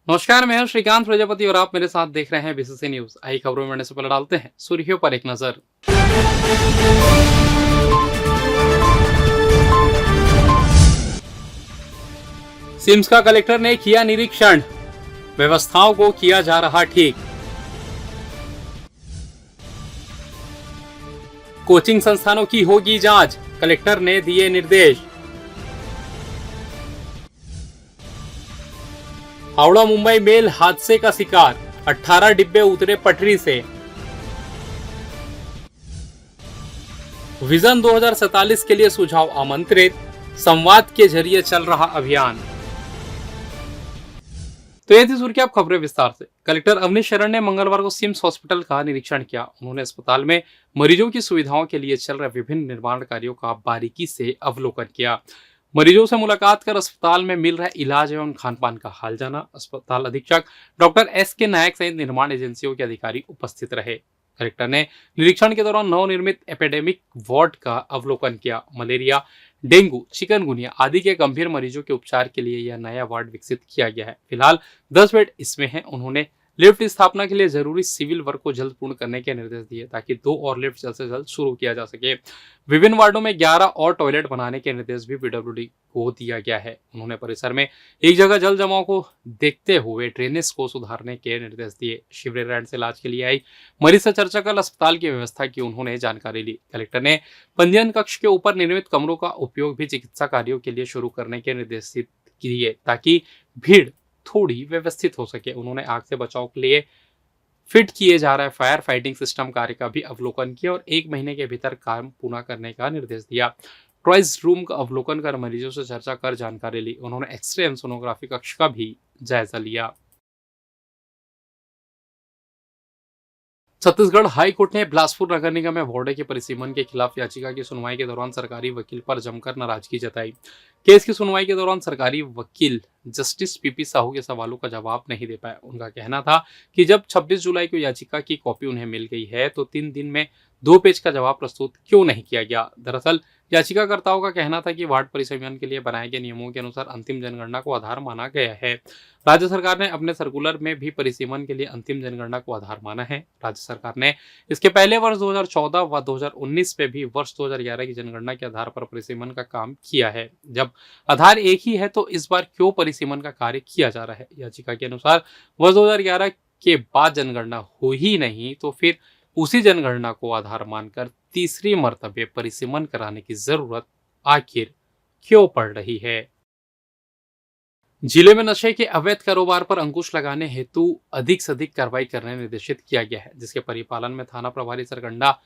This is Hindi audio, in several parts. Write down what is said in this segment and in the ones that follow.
नमस्कार, मैं हूं श्रीकांत प्रजापति और आप मेरे साथ देख रहे हैं बीसीसी न्यूज। आई खबरों में बढ़ने से पहले डालते हैं सुर्खियों पर एक नजर। सिम्स का कलेक्टर ने किया निरीक्षण, व्यवस्थाओं को किया जा रहा ठीक। कोचिंग संस्थानों की होगी जांच, कलेक्टर ने दिए निर्देश। हावड़ा मुंबई मेल हादसे का शिकार, 18 डिब्बे उतरे पटरी से। विजन 2047 के लिए सुझाव आमंत्रित, संवाद के जरिए चल रहा अभियान। तो ये थी सुर्खियां, अब खबरें विस्तार से। कलेक्टर अवनीश शरण ने मंगलवार को सिम्स हॉस्पिटल का निरीक्षण किया। उन्होंने अस्पताल में मरीजों की सुविधाओं के लिए चल रहे विभिन्न निर्माण कार्यों का बारीकी से अवलोकन किया। मरीजों से मुलाकात कर अस्पताल में मिल रहे इलाज एवं खान पान का हाल जाना। अस्पताल अधीक्षक डॉक्टर S.K. नायक सहित निर्माण एजेंसियों के अधिकारी उपस्थित रहे। कलेक्टर ने निरीक्षण के दौरान नवनिर्मित एपिडेमिक वार्ड का अवलोकन किया। मलेरिया, डेंगू, चिकनगुनिया आदि के गंभीर मरीजों के उपचार के लिए यह नया वार्ड विकसित किया गया है। फिलहाल 10 बेड इसमें हैं। उन्होंने लिफ्ट स्थापना के लिए जरूरी सिविल वर्क को जल्द पूर्ण करने के निर्देश दिए ताकि 2 और लिफ्ट जल्द से जल्द शुरू किया जा सके। विभिन्न वार्डों में 11 और टॉयलेट बनाने के निर्देश भी PWD को दिया गया है। उन्होंने परिसर में एक जगह जल जमाव को देखते हुए ड्रेनेज को सुधारने के निर्देश दिए। शिवरेरायण से इलाज के लिए आई मरीज से चर्चा कर अस्पताल की व्यवस्था की उन्होंने जानकारी ली। कलेक्टर ने पंजीयन कक्ष के ऊपर निर्मित कमरों का उपयोग भी चिकित्सा कार्यों के लिए शुरू करने के निर्देश दिए ताकि भीड़ थोड़ी व्यवस्थित हो सके। उन्होंने आग से बचाव के लिए फिट किए जा रहे फायर फाइटिंग सिस्टम कार्य का भी अवलोकन किया और 1 महीने के भीतर काम पूरा करने का निर्देश दिया। ट्रॉयज रूम का अवलोकन कर मरीजों से चर्चा कर जानकारी ली। उन्होंने एक्सरे एवं सोनोग्राफी कक्ष का भी जायजा लिया। छत्तीसगढ़ हाई कोर्ट ने बिलासपुर नगर निगम में वार्डे के परिसीमन के खिलाफ याचिका की सुनवाई के दौरान सरकारी वकील पर जमकर नाराजगी जताई। केस की सुनवाई के दौरान सरकारी वकील जस्टिस PP साहू के सवालों का जवाब नहीं दे पाए। उनका कहना था कि जब 26 जुलाई को याचिका की कॉपी उन्हें मिल गई है तो 3 दिन में 2 पेज का जवाब प्रस्तुत क्यों नहीं किया गया। दरअसल याचिकाकर्ताओं का कहना था कि वार्ड परिसीमन के लिए बनाए गए नियमों के अनुसार अंतिम जनगणना को आधार माना गया है। राज्य सरकार ने अपने सर्कुलर में भी परिसीमन के लिए अंतिम जनगणना को आधार माना है। राज्य सरकार ने इसके पहले वर्ष 2014 व 2019 में भी वर्ष 2011 की जनगणना के आधार पर परिसीमन का काम किया है। जब आधार एक ही है तो इस बार क्यों परिसीमन का कार्य किया जा रहा है। याचिका के अनुसार वर्ष 2011 के बाद जनगणना हो ही नहीं तो फिर उसी जनगणना को आधार मानकर तीसरी मर्तबे परिसीमन कराने की जरूरत आखिर क्यों पड़ रही है। जिले में नशे के अवैध कारोबार पर अंकुश लगाने हेतु अधिक से अधिक कार्रवाई करने निर्देशित किया गया है, जिसके परिपालन में थाना प्रभारी सरगंडा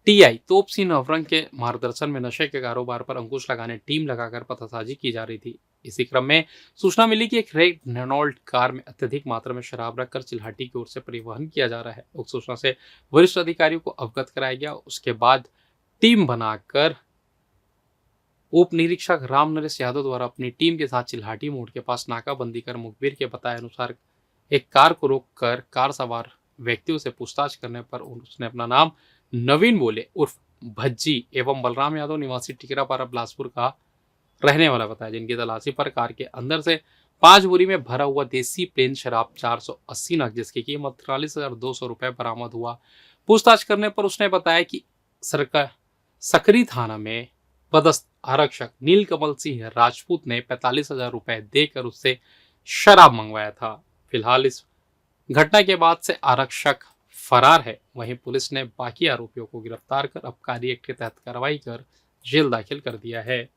TI तोप सिंह नवरंग के मार्गदर्शन में नशे के कारोबार पर अंकुश लगाने टीम लगाकर पतासाजी की जा रही थी। इसी क्रम में सूचना मिली कि एक रेड रेनॉल्ट कार में अत्यधिक मात्रा में शराब रखकर चिल्हाटी की ओर से परिवहन किया जा रहा है। उक्त सूचना से वरिष्ठ अधिकारियों को अवगत कराया गया। उसके बाद टीम बनाकर उप निरीक्षक राम नरेश यादव द्वारा अपनी टीम के साथ चिल्हाटी मोड़ के पास नाकाबंदी कर मुखबिर के बताए अनुसार एक कार को रोककर कार सवार व्यक्तियों से पूछताछ करने पर उसने अपना नाम नवीन बोले उर्फ भज्जी एवं बलराम यादव निवासी टिकरापारा बिलासपुर का रहने वाला बताया, जिनकी तलाशी पर कार के अंदर से 5 बोरी में भरा हुआ देसी प्लेन शराब 480 नग जिसकी कीमत 43,200 रुपए बरामद हुआ। पूछताछ करने पर उसने बताया कि सकरी थाना में पदस्थ आरक्षक नीलकमल सिंह राजपूत ने 45,000 रुपए देकर उससे शराब मंगवाया था। फिलहाल इस घटना के बाद से आरक्षक फरार है। वहीं पुलिस ने बाकी आरोपियों को गिरफ्तार कर आबकारी एक्ट के तहत कार्रवाई कर जेल दाखिल कर दिया है।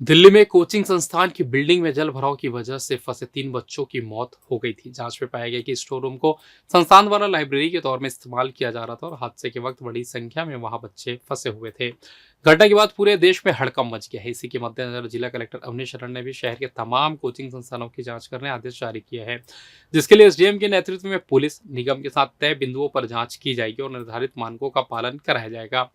दिल्ली में कोचिंग संस्थान की बिल्डिंग में जल भराव की वजह से फंसे 3 बच्चों की मौत हो गई थी। जांच में पाया गया कि स्टोर रूम को संस्थान द्वारा लाइब्रेरी के तौर में इस्तेमाल किया जा रहा था और हादसे के वक्त बड़ी संख्या में वहां बच्चे फंसे हुए थे। घटना के बाद पूरे देश में हड़कंप मच गया है। इसी के मद्देनजर जिला कलेक्टर अवनीश शरण ने भी शहर के तमाम कोचिंग संस्थानों की जांच करने आदेश जारी किया है, जिसके लिए SDM के नेतृत्व में पुलिस निगम के साथ तय बिंदुओं पर जांच की जाएगी और निर्धारित मानकों का पालन कराया जाएगा।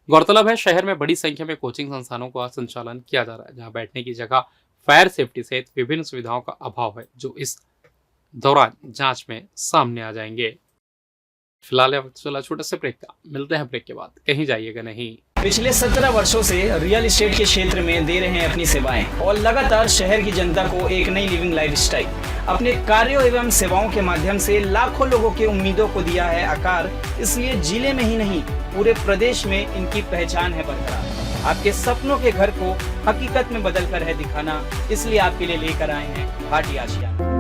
गौरतलब है शहर में बड़ी संख्या में कोचिंग संस्थानों का संचालन किया जा रहा है, जहां बैठने की जगह, फायर सेफ्टी सहित विभिन्न सुविधाओं का अभाव है, जो इस दौरान जांच में सामने आ जाएंगे। फिलहाल छोटा सा ब्रेक का, मिलते हैं ब्रेक के बाद, कहीं जाइएगा नहीं। पिछले 17 वर्षों से रियल एस्टेट के क्षेत्र में दे रहे हैं अपनी सेवाएं और लगातार शहर की जनता को एक नई लिविंग लाइफस्टाइल। अपने कार्यों एवं सेवाओं के माध्यम से लाखों लोगों की उम्मीदों को दिया है आकार। इसलिए जिले में ही नहीं पूरे प्रदेश में इनकी पहचान है बरकरार। आपके सपनों के घर को हकीकत में बदल कर है दिखाना, इसलिए आपके लिए लेकर आए हैं भाटी आशियाना।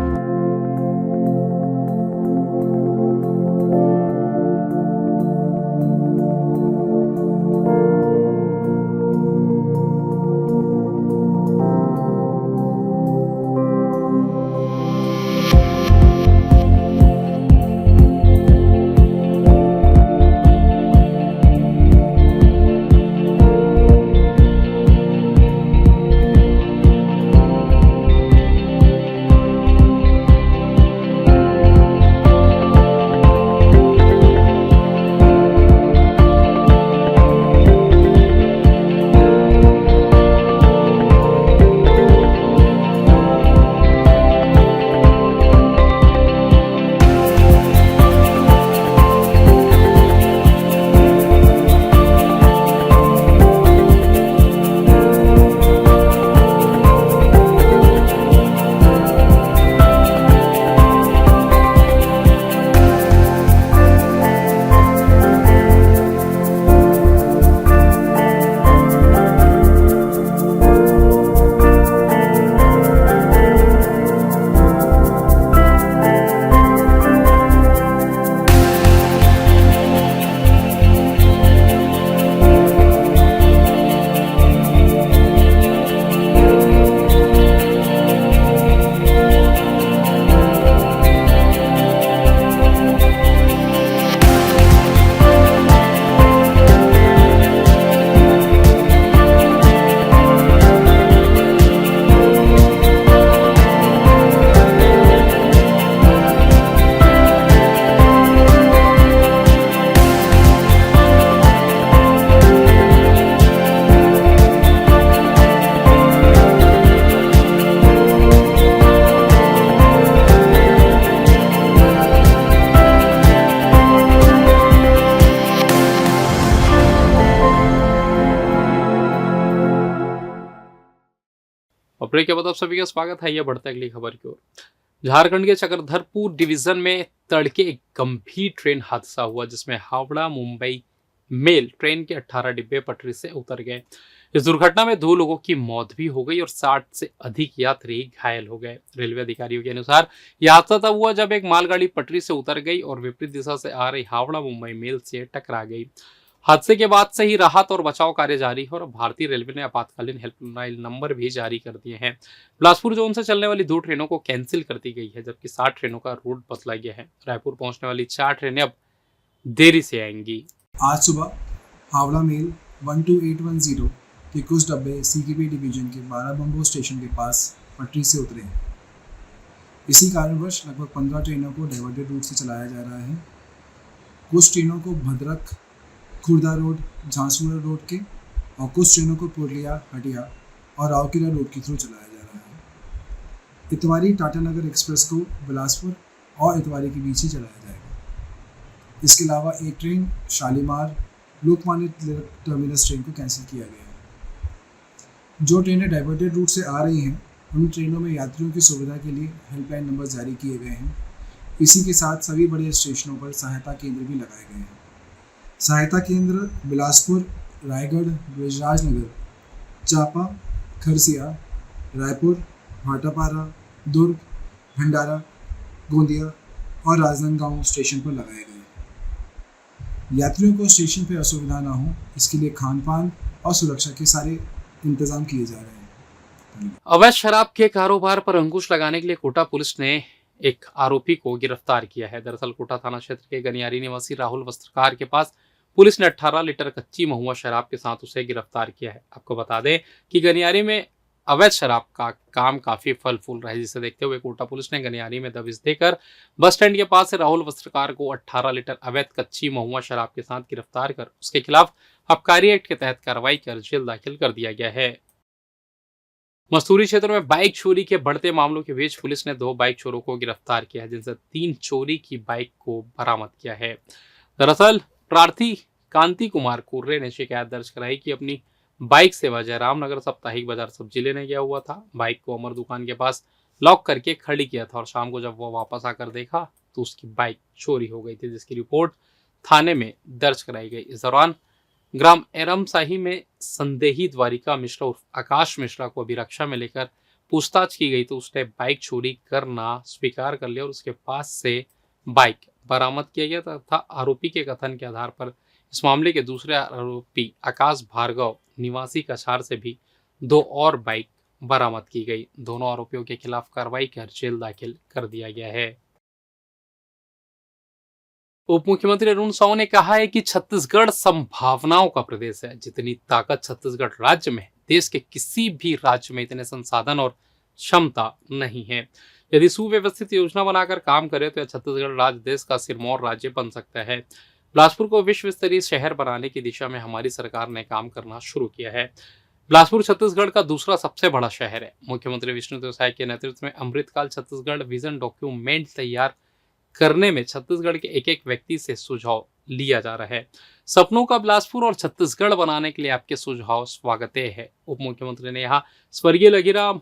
और ब्रेक के बाद आप सभी का स्वागत है। यह बढ़ता है अगली खबर की ओर। झारखंड के चक्रधरपुर डिवीजन में तड़के एक गंभीर ट्रेन हादसा हुआ जिसमें हावड़ा मुंबई मेल ट्रेन के 18 डिब्बे पटरी से उतर गए। इस दुर्घटना में 2 लोगों की मौत भी हो गई और 60 से अधिक यात्री घायल हो गए। रेलवे अधिकारियों के अनुसार यह हादसा तब हुआ जब एक मालगाड़ी पटरी से उतर गई और विपरीत दिशा से आ रही हावड़ा मुंबई मेल से टकरा गई। हादसे के बाद से ही राहत और बचाव कार्य जारी है और भारतीय रेलवे ने आपातकालीन हेल्पलाइन नंबर भी जारी कर दिए हैं। बिलासपुर जोन से चलने वाली 2 ट्रेनों को कैंसिल कर दी गई है जबकि 60 ट्रेनों का रूट बदला गया है। रायपुर पहुंचने वाली 4 ट्रेनें अब देरी से आएंगी। आज सुबह हावड़ा मेल 12810 के कुछ डब्बे सीकेपी डिवीजन के बाराबंबो स्टेशन के पास पटरी से उतरे हैं। इसी कारणवश लगभग 15 ट्रेनों को डाइवर्टेड रूट से चलाया जा रहा है। कुछ ट्रेनों को भद्रक खुर्दा रोड झांसुगुड़ा रोड के और कुछ ट्रेनों को पुरलिया हटिया और राउरकेला रोड के थ्रू चलाया जा रहा है। इतवारी टाटानगर एक्सप्रेस को बिलासपुर और इतवारी के बीच ही चलाया जाएगा। इसके अलावा एक train Shalimar Lokmanya Tilak terminus train को कैंसिल किया गया है। जो ट्रेनें डाइवर्टेड रूट से आ रही हैं उन ट्रेनों में यात्रियों की सुविधा के लिए हेल्पलाइन नंबर जारी किए गए हैं। इसी के साथ सभी बड़े स्टेशनों पर सहायता केंद्र भी लगाए गए हैं। सहायता केंद्र बिलासपुर, रायगढ़, ब्रजराजनगर, चांपा, खरसिया, रायपुर, भाटापारा, दुर्ग, भंडारा, गोंदिया और राजनांदगांव स्टेशन पर लगाए गए हैं। यात्रियों को स्टेशन पर असुविधा ना हो इसके लिए खान पान और सुरक्षा के सारे इंतजाम किए जा रहे हैं। अवैध शराब के कारोबार पर अंकुश लगाने के लिए कोटा पुलिस ने एक आरोपी को गिरफ्तार किया है। दरअसल कोटा थाना क्षेत्र के गनियारी निवासी राहुल वस्त्रकार के पास पुलिस ने 18 लीटर कच्ची महुआ शराब के साथ उसे गिरफ्तार किया है। आपको बता दें कि गनियारी में अवैध शराब का काम काफी फल फूल रहा है, जिसे देखते हुए कोटा पुलिस ने गनियारी में दबिश देकर बस स्टैंड के पास से राहुल वस्त्रकार को 18 लीटर अवैध कच्ची महुआ शराब के साथ गिरफ्तार कर उसके खिलाफ आबकारी एक्ट के तहत कार्रवाई कर जेल दाखिल कर दिया गया है। मस्तूरी क्षेत्र में बाइक चोरी के बढ़ते मामलों के बीच पुलिस ने 2 बाइक चोरों को गिरफ्तार किया है, जिनसे 3 चोरी की बाइक को बरामद किया है। दरअसल प्रार्थी कांति कुमार कुर्रे ने शिकायत दर्ज कराई कि अपनी बाइक से वह जयराम नगर साप्ताहिक बाजार सब्जी लेने गया हुआ था। बाइक को अमर दुकान के पास लॉक करके खड़ी किया था और शाम को जब वह वापस आकर देखा तो उसकी बाइक चोरी हो गई थी, जिसकी रिपोर्ट थाने में दर्ज कराई गई। इस दौरान ग्राम एरमसाही में संदेही द्वारिका मिश्रा उर्फ आकाश मिश्रा को अभिरक्षा में लेकर पूछताछ की गई तो उसने बाइक चोरी करना स्वीकार कर लिया और उसके पास से बाइक बरामद किया गया तथा आरोपी के कथन के आधार पर इस मामले के दूसरे आरोपी आकाश भार्गव निवासी कछार से भी 2 और बाइक बरामद की गई। दोनों आरोपियों के खिलाफ कार्रवाई कर जेल दाखिल कर दिया गया है। उप मुख्यमंत्री अरुण साव ने कहा है कि छत्तीसगढ़ संभावनाओं का प्रदेश है। जितनी ताकत छत्तीसगढ़ राज्य में है, देश के किसी भी राज्य में इतने संसाधन और क्षमता नहीं है। यदि सुव्यवस्थित योजना बनाकर काम करे तो यह छत्तीसगढ़ राज्य देश का सिरमौर राज्य बन सकता है। बिलासपुर को विश्व स्तरीय शहर बनाने की दिशा में हमारी सरकार ने काम करना शुरू किया है। बिलासपुर छत्तीसगढ़ का दूसरा सबसे बड़ा शहर है। मुख्यमंत्री विष्णुदेव साय के नेतृत्व में अमृतकाल छत्तीसगढ़ विजन डॉक्यूमेंट तैयार करने में छत्तीसगढ़ के एक व्यक्ति से सुझाव लिया जा रहा है। सपनों का बिलासपुर और छत्तीसगढ़ बनाने के लिए आपके सुझाव स्वागत है। उप मुख्यमंत्री ने यहाँ स्वर्गीय लघीराम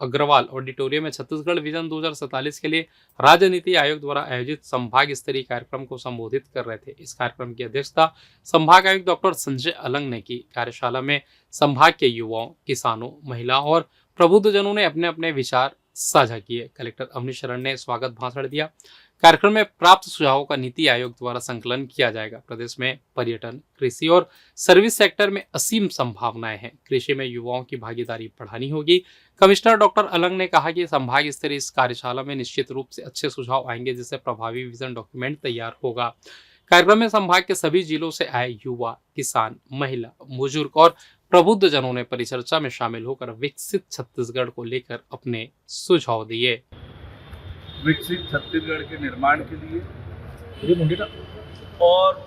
अग्रवाल ऑडिटोरियम में छत्तीसगढ़ विजन 2047 के लिए राज्य नीति आयोग द्वारा आयोजित संभाग स्तरीय कार्यक्रम को संबोधित कर रहे थे। इस कार्यक्रम की अध्यक्षता संभाग आयुक्त डॉक्टर संजय अलंग ने की। कार्यशाला में संभाग के युवाओं, किसानों, महिलाओं और प्रबुद्धजनों ने अपने अपने विचार साझा किए। कलेक्टर अवनीश शरण ने स्वागत भाषण दिया। कार्यक्रम में प्राप्त सुझावों का नीति आयोग द्वारा संकलन किया जाएगा। प्रदेश में पर्यटन, कृषि और सर्विस सेक्टर में असीम संभावनाएं हैं। कृषि में युवाओं की भागीदारी बढ़ानी होगी। कमिश्नर डॉक्टर अलंग ने कहा कि संभाग स्तरीय इस कार्यशाला में निश्चित रूप से अच्छे सुझाव आएंगे, जिससे प्रभावी विजन डॉक्यूमेंट तैयार होगा। कार्यक्रम में संभाग के सभी जिलों से आए युवा, किसान, महिला, बुजुर्ग और प्रबुद्ध जनों ने परिचर्चा में शामिल होकर विकसित छत्तीसगढ़ को लेकर अपने सुझाव दिए। विकसित छत्तीसगढ़ के निर्माण के लिए और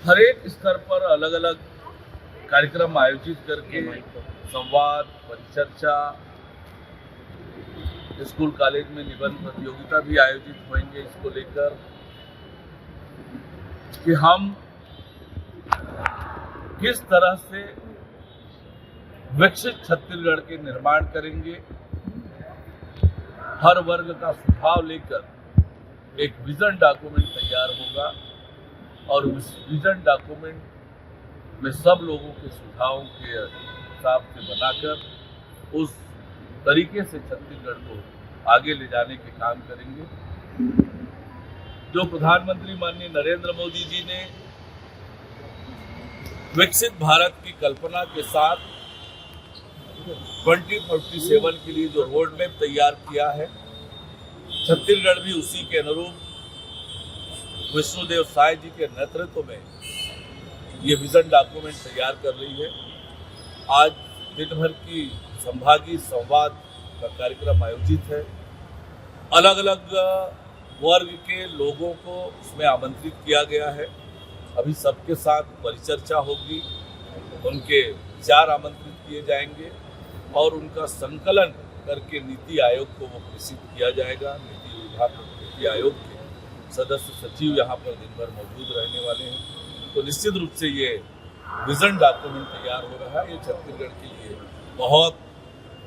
हर एक स्तर पर अलग अलग कार्यक्रम आयोजित करके संवाद, परिचर्चा, स्कूल कॉलेज में निबंध प्रतियोगिता भी आयोजित होंगे इसको लेकर कि हम किस तरह से विकसित छत्तीसगढ़ के निर्माण करेंगे। हर वर्ग का सुझाव लेकर एक विजन डॉक्यूमेंट तैयार होगा और उस विजन डॉक्यूमेंट में सब लोगों के सुझावों के हिसाब से बनाकर उस तरीके से छत्तीसगढ़ को आगे ले जाने के काम करेंगे। जो प्रधानमंत्री माननीय नरेंद्र मोदी जी ने विकसित भारत की कल्पना के साथ 2047 के लिए जो रोड मैप तैयार किया है, छत्तीसगढ़ भी उसी के अनुरूप विष्णुदेव साय जी के नेतृत्व में ये विजन डॉक्यूमेंट तैयार कर रही है। आज दिन भर की संभागीय संवाद का कार्यक्रम आयोजित है। अलग अलग वर्ग के लोगों को उसमें आमंत्रित किया गया है। अभी सबके साथ परिचर्चा होगी, उनके विचार आमंत्रित किए जाएंगे और उनका संकलन करके नीति आयोग को वो प्रेषित किया जाएगा। नीति आयोग के सदस्य सचिव यहाँ पर दिन भर मौजूद रहने वाले हैं। तो निश्चित रूप से ये विजन डॉक्यूमेंट तैयार हो रहा है। ये छत्तीसगढ़ के लिए बहुत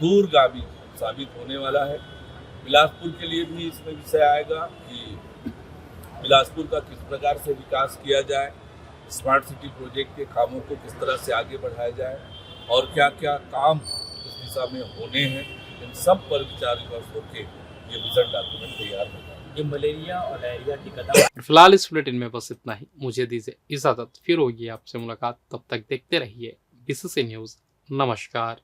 दूरगामी साबित होने वाला है। बिलासपुर के लिए भी इसमें विषय आएगा कि बिलासपुर का किस प्रकार से विकास किया जाए, स्मार्ट सिटी प्रोजेक्ट के कामों को किस तरह से आगे बढ़ाया जाए और क्या क्या काम इस दिशा में होने हैं, इन सब पर विचार विमर्श होकर ये विजन डॉक्यूमेंट तैयार होगा। ये मलेरिया और डायरिया की कदम। फिलहाल इस बुलेटिन में बस इतना ही। मुझे दीजिए इजाजत, फिर होगी आपसे मुलाकात। तब तक देखते रहिए बीसीसी न्यूज। नमस्कार।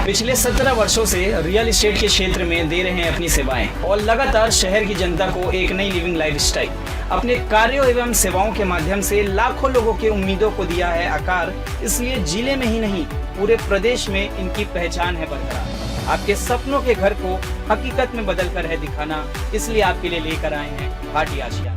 पिछले 17 वर्षों से रियल एस्टेट के क्षेत्र में दे रहे हैं अपनी सेवाएं और लगातार शहर की जनता को एक नई लिविंग लाइफस्टाइल। अपने कार्यों एवं सेवाओं के माध्यम से लाखों लोगों की उम्मीदों को दिया है आकार। इसलिए जिले में ही नहीं, पूरे प्रदेश में इनकी पहचान है बरकरार। आपके सपनों के घर को हकीकत में बदल कर है दिखाना, इसलिए आपके लिए लेकर आए हैं भाटी आशिया।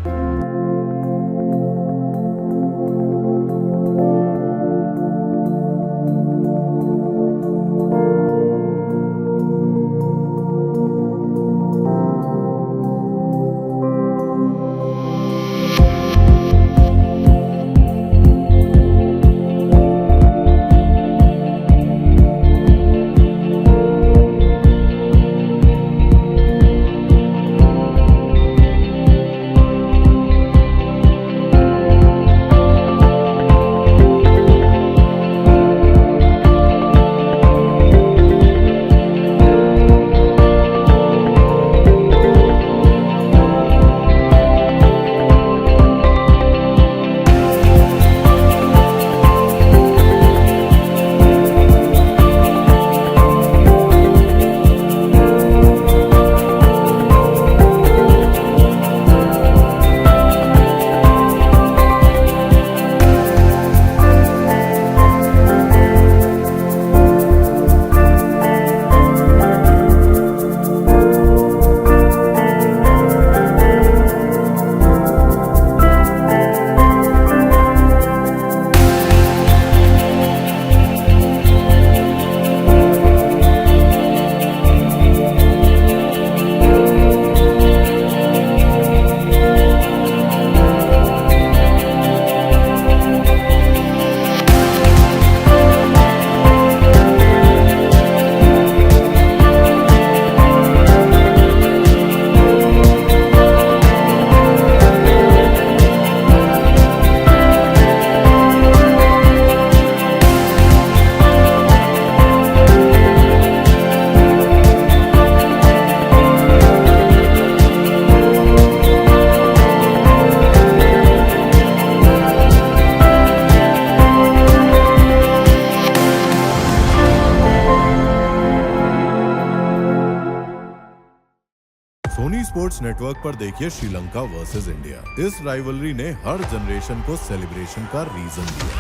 स्पोर्ट्स नेटवर्क पर देखिए श्रीलंका वर्सेस इंडिया। इस राइवलरी ने हर जनरेशन को सेलिब्रेशन का रीजन दिया।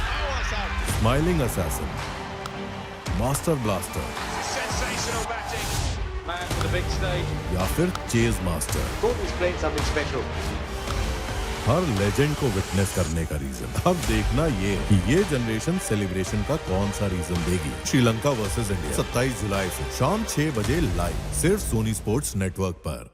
स्माइलिंग असैसिन, मास्टर ब्लास्टर या फिर चेज मास्टर, हर लेजेंड को विटनेस करने का रीजन। अब देखना ये जनरेशन सेलिब्रेशन का कौन सा रीजन देगी। श्रीलंका वर्सेस इंडिया 27 जुलाई से शाम 6 बजे लाइव, सिर्फ सोनी स्पोर्ट्स नेटवर्क पर।